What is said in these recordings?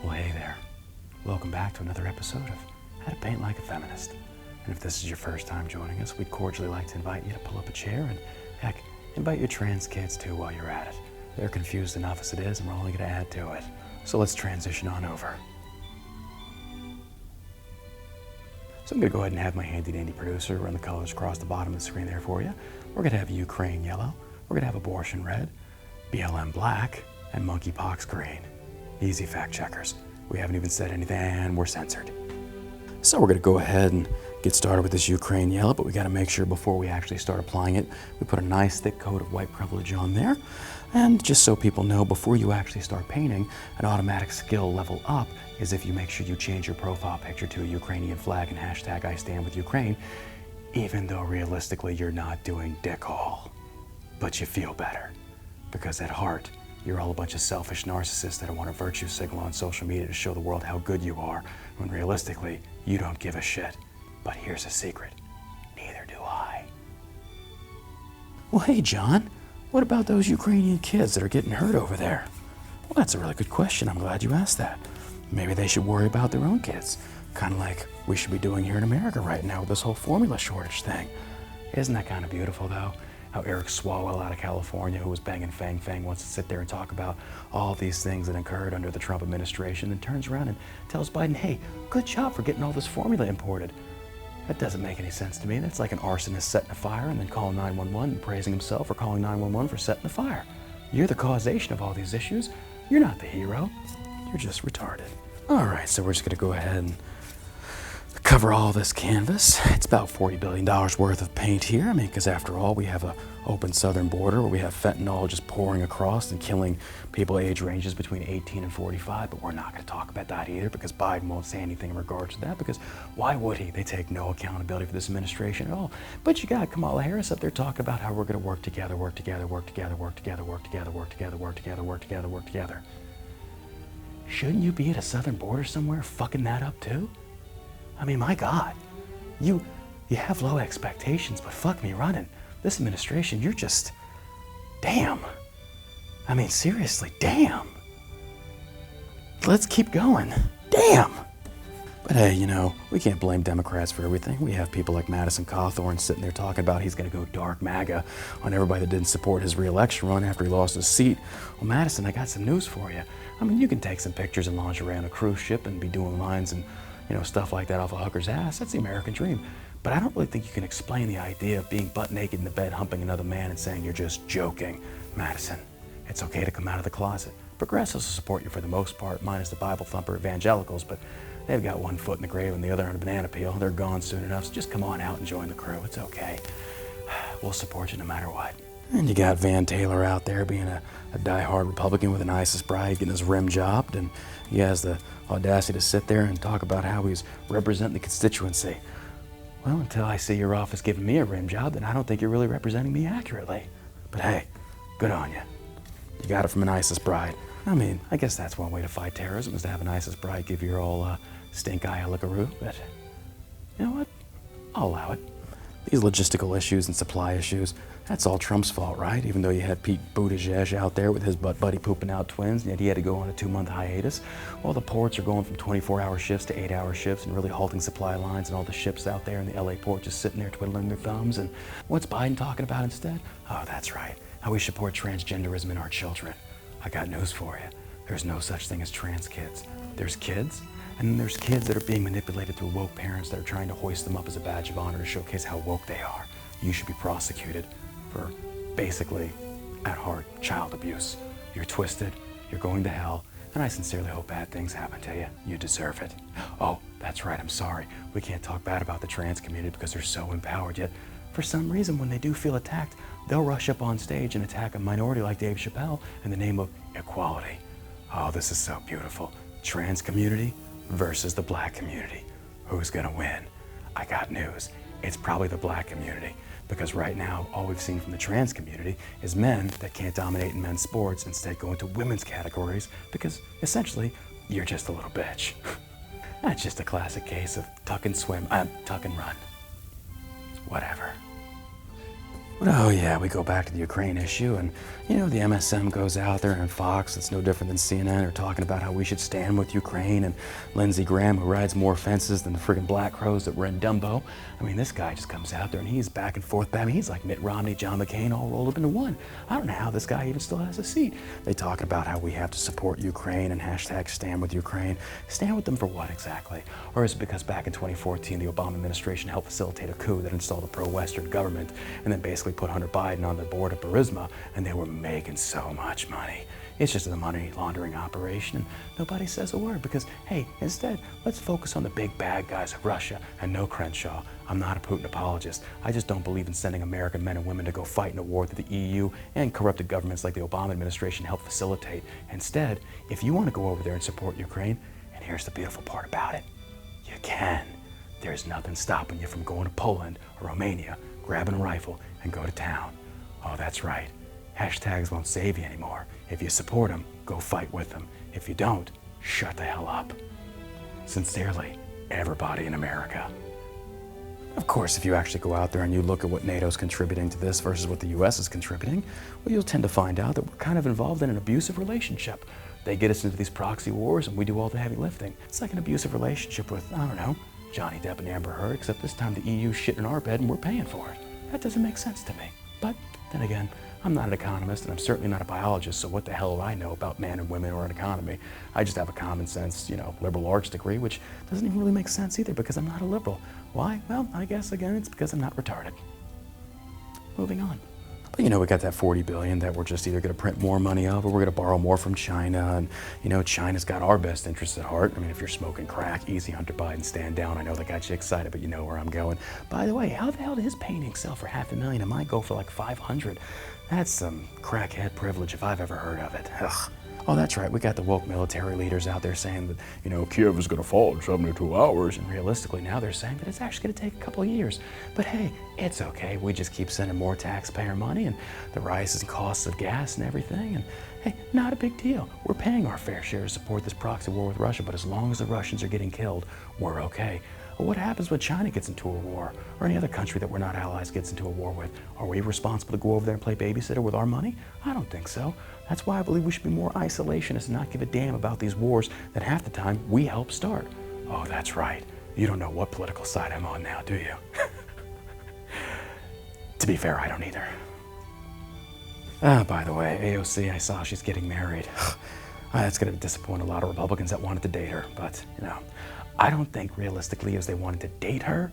Well, hey there. Welcome back to another episode of How to Paint Like a Feminist. And if this is your first time joining us, we'd cordially like to invite you to pull up a chair and, heck, invite your trans kids too while you're at it. They're confused enough as it is, and we're only going to add to it. So let's transition on over. So I'm going to go ahead and have my handy-dandy producer run the colors across the bottom of the screen there for you. We're going to have Ukraine yellow, we're going to have abortion red, BLM black, and Monkeypox green. Easy fact checkers. We haven't even said anything and we're censored. So we're going to go ahead and get started with this Ukraine yellow, but we got to make sure before we actually start applying it, we put a nice thick coat of white privilege on there. And just so people know, before you actually start painting, an automatic skill level up is if you make sure you change your profile picture to a Ukrainian flag and hashtag I stand with Ukraine, even though realistically you're not doing dick all. But you feel better, because at heart, you're all a bunch of selfish narcissists that want to virtue signal on social media to show the world how good you are, when realistically, you don't give a shit. But here's a secret, neither do I. Well, hey, John, what about those Ukrainian kids that are getting hurt over there? Well, that's a really good question. I'm glad you asked that. Maybe they should worry about their own kids, kind of like we should be doing here in America right now with this whole formula shortage thing. Isn't that kind of beautiful, though? How Eric Swalwell out of California, who was banging Fang Fang, wants to sit there and talk about all these things that occurred under the Trump administration, and turns around and tells Biden, hey, good job for getting all this formula imported. That doesn't make any sense to me. That's like an arsonist setting a fire and then calling 911 and praising himself for calling 911 for setting the fire. You're the causation of all these issues. You're not the hero. You're just retarded. All right, so we're just going to go ahead and cover all this canvas. It's about $40 billion worth of paint here. I mean, because after all, we have an open southern border where we have fentanyl just pouring across and killing people age ranges between 18 and 45, but we're not going to talk about that either because Biden won't say anything in regards to that, because why would he? They take no accountability for this administration at all. But you got Kamala Harris up there talking about how we're going to work together, work together, work together, work together, work together, work together, work together, work together, work together. Shouldn't you be at a southern border somewhere fucking that up too? I mean, my God, you have low expectations, but fuck me running. This administration, you're just, damn. I mean, seriously, damn. Let's keep going, damn. But hey, you know, we can't blame Democrats for everything. We have people like Madison Cawthorn sitting there talking about he's gonna go dark MAGA on everybody that didn't support his re-election run after he lost his seat. Well, Madison, I got some news for you. I mean, you can take some pictures in lingerie on a cruise ship and be doing lines and stuff like that off a hooker's ass. That's the American dream. But I don't really think you can explain the idea of being butt naked in the bed humping another man and saying you're just joking. Madison, it's okay to come out of the closet. Progressives will support you for the most part, minus the Bible thumper evangelicals, but they've got one foot in the grave and the other on a banana peel. They're gone soon enough, so just come on out and join the crew. It's okay. We'll support you no matter what. And you got Van Taylor out there being a diehard Republican with an ISIS bride getting his rim jobbed, and he has the audacity to sit there and talk about how he's representing the constituency. Well, until I see your office giving me a rim job, then I don't think you're really representing me accurately. But hey, good on you. You got it from an ISIS bride. I mean, I guess that's one way to fight terrorism, is to have an ISIS bride give you all stink eye a lickaroo, but you know what? I'll allow it. These logistical issues and supply issues, that's all Trump's fault, right? Even though you had Pete Buttigieg out there with his butt buddy pooping out twins, and yet he had to go on a 2-month hiatus. While the ports are going from 24-hour shifts to 8-hour shifts and really halting supply lines, and all the ships out there in the LA port just sitting there twiddling their thumbs. And what's Biden talking about instead? Oh, that's right, how we support transgenderism in our children. I got news for you. There's no such thing as trans kids. There's kids, and then there's kids that are being manipulated through woke parents that are trying to hoist them up as a badge of honor to showcase how woke they are. You should be prosecuted for basically, at heart, child abuse. You're twisted, you're going to hell, and I sincerely hope bad things happen to you. You deserve it. Oh, that's right, I'm sorry. We can't talk bad about the trans community because they're so empowered, yet for some reason when they do feel attacked, they'll rush up on stage and attack a minority like Dave Chappelle in the name of equality. Oh, this is so beautiful. Trans community versus the black community. Who's gonna win? I got news. It's probably the black community, because right now all we've seen from the trans community is men that can't dominate in men's sports, instead go into women's categories because essentially you're just a little bitch. That's just a classic case of tuck and swim, tuck and run. Whatever. But oh yeah, we go back to the Ukraine issue, and the MSM goes out there, and Fox, it's no different than CNN, are talking about how we should stand with Ukraine, and Lindsey Graham, who rides more fences than the friggin' Black Crows that were in Dumbo. I mean, this guy just comes out there and he's back and forth. I mean, he's like Mitt Romney, John McCain, all rolled up into one. I don't know how this guy even still has a seat. They talk about how we have to support Ukraine and hashtag stand with Ukraine. Stand with them for what exactly? Or is it because back in 2014, the Obama administration helped facilitate a coup that installed a pro-Western government and then basically put Hunter Biden on the board of Burisma, and they were making so much money? It's just a money laundering operation, and nobody says a word because, hey, instead, let's focus on the big bad guys of Russia. And no, Crenshaw, I'm not a Putin apologist. I just don't believe in sending American men and women to go fight in a war that the EU and corrupted governments like the Obama administration helped facilitate. Instead, if you want to go over there and support Ukraine, and here's the beautiful part about it, you can. There's nothing stopping you from going to Poland or Romania, grabbing a rifle, and go to town. Oh, that's right. Hashtags won't save you anymore. If you support them, go fight with them. If you don't, shut the hell up. Sincerely, everybody in America. Of course, if you actually go out there and you look at what NATO's contributing to this versus what the US is contributing, well, you'll tend to find out that we're kind of involved in an abusive relationship. They get us into these proxy wars and we do all the heavy lifting. It's like an abusive relationship with, I don't know, Johnny Depp and Amber Heard, except this time the EU's shit in our bed and we're paying for it. That doesn't make sense to me. But then again, I'm not an economist and I'm certainly not a biologist, so what the hell do I know about men and women or an economy? I just have a common sense, liberal arts degree, which doesn't even really make sense either because I'm not a liberal. Why? Well, I guess again, it's because I'm not retarded. Moving on. But we got that 40 billion that we're just either going to print more money of or we're going to borrow more from China. And, China's got our best interests at heart. I mean, if you're smoking crack, easy, Hunter Biden, stand down. I know that got you excited, but you know where I'm going. By the way, how the hell did his painting sell for $500,000 and mine go for like 500? That's some crackhead privilege if I've ever heard of it. Ugh. Oh, that's right. We got the woke military leaders out there saying that, Kiev is going to fall in 72 hours. And realistically, now they're saying that it's actually going to take a couple of years. But hey, it's okay. We just keep sending more taxpayer money and the rises in costs of gas and everything. And hey, not a big deal. We're paying our fair share to support this proxy war with Russia. But as long as the Russians are getting killed, we're okay. But what happens when China gets into a war or any other country that we're not allies gets into a war with? Are we responsible to go over there and play babysitter with our money? I don't think so. That's why I believe we should be more isolationist and not give a damn about these wars that half the time we help start. Oh, that's right. You don't know what political side I'm on now, do you? To be fair, I don't either. By the way, AOC, I saw she's getting married. That's going to disappoint a lot of Republicans that wanted to date her, but, I don't think realistically as they wanted to date her,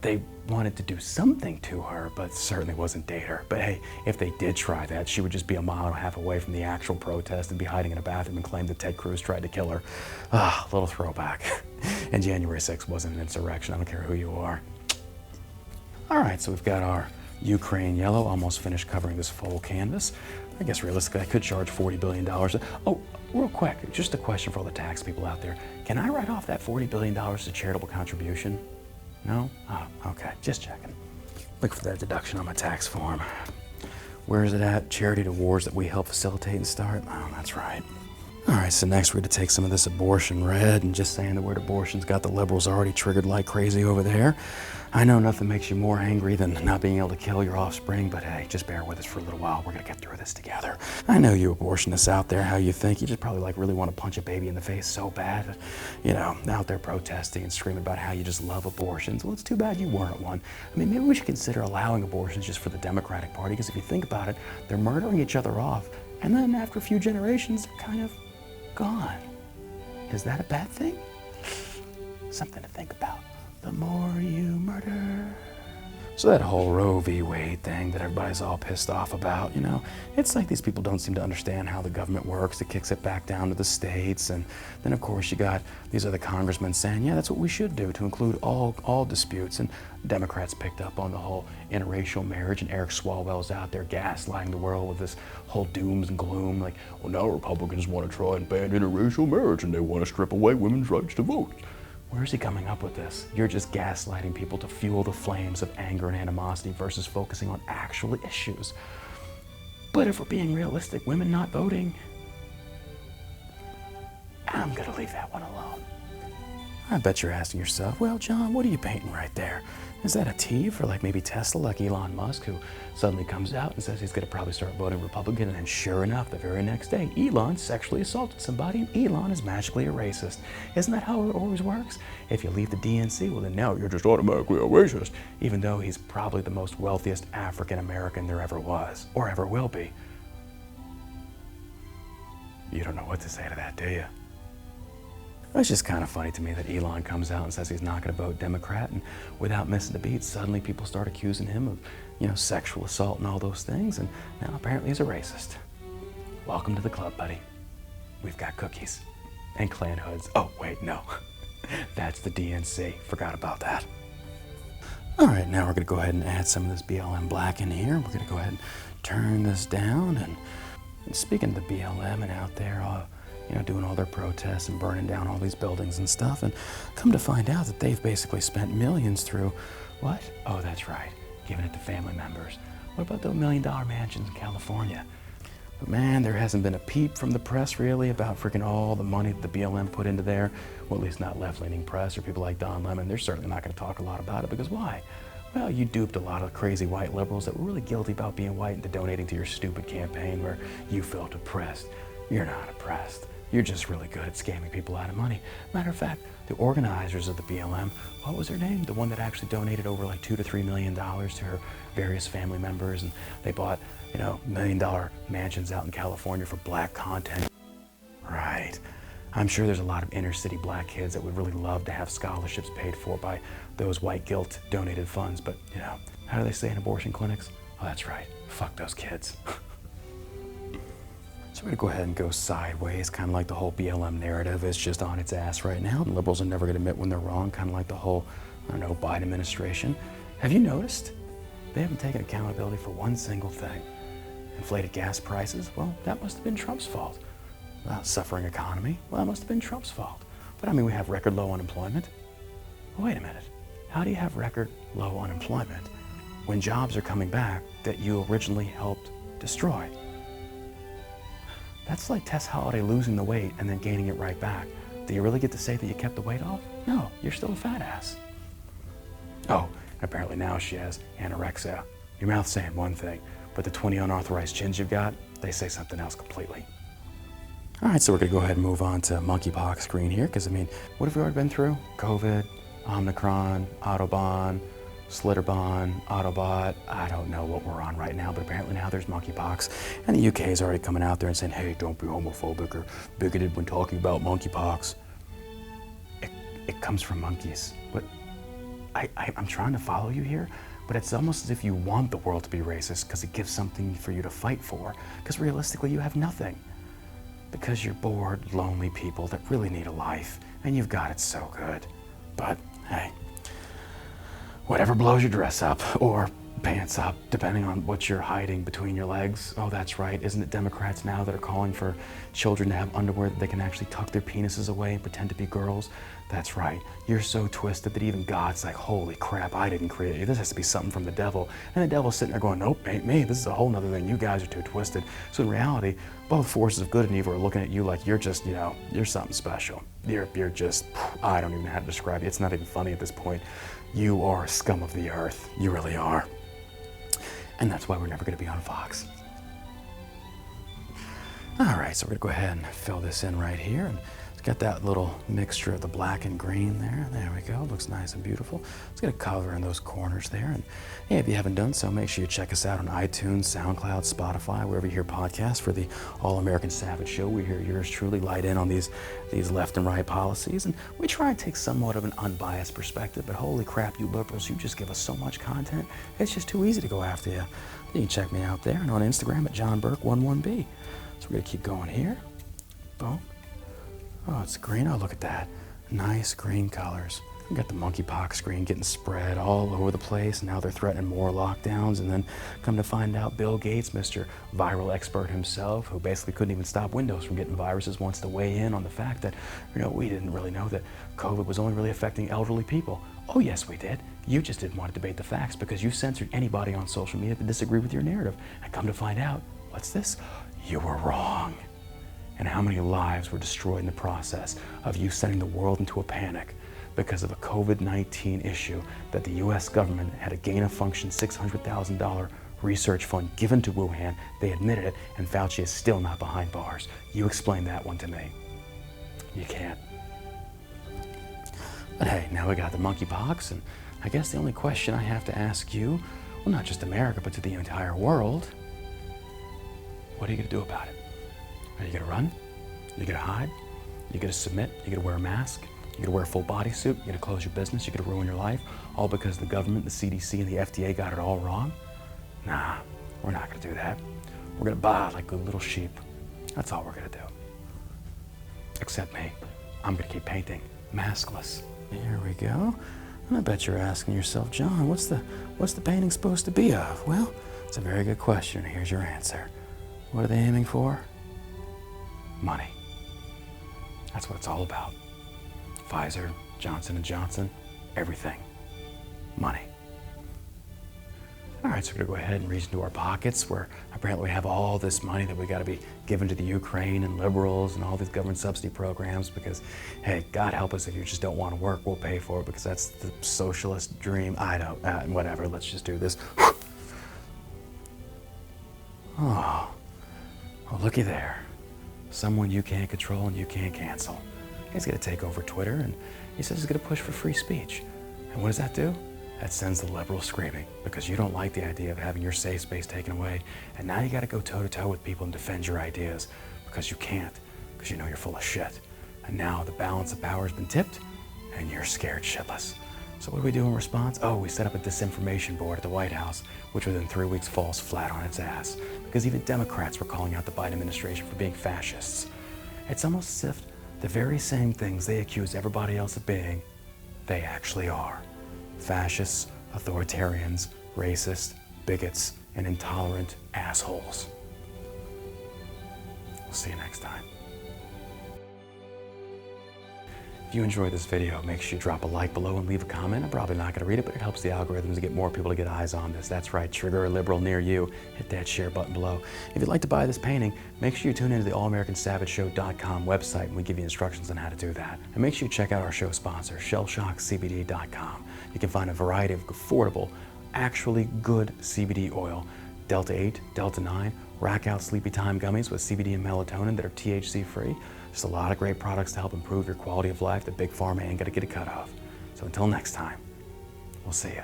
they wanted to do something to her, but certainly wasn't date her. But hey, if they did try that, she would just be a mile and a half away from the actual protest and be hiding in a bathroom and claim that Ted Cruz tried to kill her. Little throwback. And January 6th wasn't an insurrection. I don't care who you are. All right, so we've got our Ukraine yellow, almost finished covering this full canvas. I guess realistically, I could charge $40 billion. Oh, real quick, just a question for all the tax people out there. Can I write off that $40 billion as a charitable contribution? No? Oh, okay, just checking. Look for that deduction on my tax form. Where is it at? Charity to wars that we help facilitate and start? Oh, that's right. All right, so next we're going to take some of this abortion red, and just saying the word abortion's got the liberals already triggered like crazy over there. I know nothing makes you more angry than not being able to kill your offspring, but hey, just bear with us for a little while. We're going to get through this together. I know you abortionists out there, how you think. You just probably really want to punch a baby in the face so bad. Out there protesting and screaming about how you just love abortions. Well, it's too bad you weren't one. I mean, maybe we should consider allowing abortions just for the Democratic Party, because if you think about it, they're murdering each other off, and then after a few generations, they're kind of gone. Is that a bad thing? Something to think about. The more you murder. So that whole Roe v. Wade thing that everybody's all pissed off about, it's like these people don't seem to understand how the government works. It kicks it back down to the states. And then, of course, you got these other congressmen saying, yeah, that's what we should do to include all disputes. And Democrats picked up on the whole interracial marriage, and Eric Swalwell's out there gaslighting the world with this whole dooms and gloom. Like, well, now Republicans want to try and ban interracial marriage, and they want to strip away women's rights to vote. Where is he coming up with this? You're just gaslighting people to fuel the flames of anger and animosity versus focusing on actual issues. But if we're being realistic, women not voting, I'm gonna leave that one alone. I bet you're asking yourself, well, John, what are you painting right there? Is that a T for like maybe Tesla, like Elon Musk, who suddenly comes out and says he's going to probably start voting Republican, and then sure enough, the very next day, Elon sexually assaulted somebody, and Elon is magically a racist. Isn't that how it always works? If you leave the DNC, well then now you're just automatically a racist, even though he's probably the most wealthiest African American there ever was, or ever will be. You don't know what to say to that, do you? It's just kind of funny to me that Elon comes out and says he's not going to vote Democrat, and without missing a beat, suddenly people start accusing him of, sexual assault and all those things, and now apparently he's a racist. Welcome to the club, buddy. We've got cookies and Klan hoods. Oh, wait, no. That's the DNC. Forgot about that. All right, now we're going to go ahead and add some of this BLM black in here. We're going to go ahead and turn this down, and speaking of the BLM and out there, doing all their protests and burning down all these buildings and stuff, and come to find out that they've basically spent millions through what? Oh, that's right, giving it to family members. What about those $1 million mansions in California? But man, there hasn't been a peep from the press really about freaking all the money that the BLM put into there. Well, at least not left-leaning press or people like Don Lemon. They're certainly not going to talk a lot about it, because why? Well, you duped a lot of crazy white liberals that were really guilty about being white into donating to your stupid campaign where you felt oppressed. You're not oppressed. You're just really good at scamming people out of money. Matter of fact, the organizers of the BLM, what was her name? The one that actually donated over like $2 to $3 million to her various family members, and they bought, $1 million mansions out in California for black content. Right. I'm sure there's a lot of inner city black kids that would really love to have scholarships paid for by those white guilt donated funds, but how do they say in abortion clinics? Oh, that's right. Fuck those kids. So we're going to go ahead and go sideways, kind of like the whole BLM narrative is just on its ass right now. The liberals are never going to admit when they're wrong, kind of like the whole, Biden administration. Have you noticed? They haven't taken accountability for one single thing. Inflated gas prices? Well, that must have been Trump's fault. Suffering economy? Well, that must have been Trump's fault. But we have record low unemployment. Well, wait a minute. How do you have record low unemployment when jobs are coming back that you originally helped destroy? That's like Tess Holliday losing the weight and then gaining it right back. Do you really get to say that you kept the weight off? No, you're still a fat ass. Oh, apparently now she has anorexia. Your mouth's saying one thing, but the 20 unauthorized chins you've got, they say something else completely. All right, so we're gonna go ahead and move on to monkeypox screen here, because what have we already been through? COVID, Omicron, Autobahn, Slitterbahn, Autobot, I don't know what we're on right now, but apparently now there's monkeypox. And the UK is already coming out there and saying, hey, don't be homophobic or bigoted when talking about monkeypox. It comes from monkeys. But I'm trying to follow you here, but it's almost as if you want the world to be racist because it gives something for you to fight for. Because realistically, you have nothing. Because you're bored, lonely people that really need a life, and you've got it so good. But hey, whatever blows your dress up, or pants up, depending on what you're hiding between your legs. Oh, that's right. Isn't it Democrats now that are calling for children to have underwear that they can actually tuck their penises away and pretend to be girls? That's right. You're so twisted that even God's like, holy crap, I didn't create you. This has to be something from the devil. And the devil's sitting there going, nope, ain't me. This is a whole nother thing. You guys are too twisted. So in reality, both forces of good and evil are looking at you like you're just, you're something special. You're just, I don't even know how to describe you. It's not even funny at this point. You are scum of the earth. You really are. And that's why we're never going to be on Fox. All right, so we're going to go ahead and fill this in right here. And it's got that little mixture of the black and green there. There we go. Looks nice and beautiful. It's going to cover in those corners there. And hey, if you haven't done so, make sure you check us out on iTunes, SoundCloud, Spotify, wherever you hear podcasts for the All-American Savage Show. We hear yours truly light in on these left and right policies. And we try and take somewhat of an unbiased perspective, but holy crap, you liberals, you just give us so much content. It's just too easy to go after you. You can check me out there and on Instagram at JohnBurke11B. So we're going to keep going here. Boom. Oh, it's green. Oh, look at that. Nice green colors. We got the monkeypox screen getting spread all over the place. Now they're threatening more lockdowns. And then come to find out, Bill Gates, Mr. Viral Expert himself, who basically couldn't even stop Windows from getting viruses, wants to weigh in on the fact that, we didn't really know that COVID was only really affecting elderly people. Oh, yes, we did. You just didn't want to debate the facts because you censored anybody on social media that disagreed with your narrative. And come to find out, what's this? You were wrong. And how many lives were destroyed in the process of you sending the world into a panic? because of a COVID-19 issue that the US government had a gain-of-function $600,000 research fund given to Wuhan. They admitted it, and Fauci is still not behind bars. You explain that one to me. You can't. But hey, now we got the monkeypox, and I guess the only question I have to ask you, well, not just America, but to the entire world, what are you gonna do about it? Are you gonna run? Are you gonna hide? Are you gonna submit? Are you gonna wear a mask? You're gonna wear a full bodysuit? You're gonna close your business? You're gonna ruin your life? All because the government, the CDC, and the FDA got it all wrong? Nah, we're not gonna do that. We're gonna baa like good little sheep. That's all we're gonna do. Except me. I'm gonna keep painting, maskless. Here we go. And I bet you're asking yourself, John, what's the painting supposed to be of? Well, it's a very good question. Here's your answer. What are they aiming for? Money. That's what it's all about. Pfizer, Johnson & Johnson, everything. Money. All right, so we're gonna go ahead and reach into our pockets where apparently we have all this money that we gotta be given to the Ukraine and liberals and all these government subsidy programs because, hey, God help us if you just don't wanna work, we'll pay for it because that's the socialist dream. I don't, whatever, let's just do this. Oh, looky there. Someone you can't control and you can't cancel. He's gonna take over Twitter and he says he's gonna push for free speech. And what does that do? That sends the liberals screaming because you don't like the idea of having your safe space taken away. And now you gotta go toe to toe with people and defend your ideas because you can't, because you know you're full of shit. And now the balance of power has been tipped and you're scared shitless. So what do we do in response? Oh, we set up a disinformation board at the White House, which within 3 weeks falls flat on its ass because even Democrats were calling out the Biden administration for being fascists. It's almost as if the very same things they accuse everybody else of being, they actually are. Fascists, authoritarians, racists, bigots, and intolerant assholes. We'll see you next time. If you enjoyed this video, make sure you drop a like below and leave a comment. I'm probably not gonna read it, but it helps the algorithms to get more people to get eyes on this. That's right, trigger a liberal near you. Hit that share button below. If you'd like to buy this painting, make sure you tune into the allamericansavageshow.com website and we give you instructions on how to do that. And make sure you check out our show sponsor, shellshockcbd.com. You can find a variety of affordable, actually good CBD oil, Delta 8, Delta 9, Rack Out Sleepy Time gummies with CBD and melatonin that are THC free. Just a lot of great products to help improve your quality of life that Big Pharma ain't gonna get a cut of. So until next time, we'll see ya.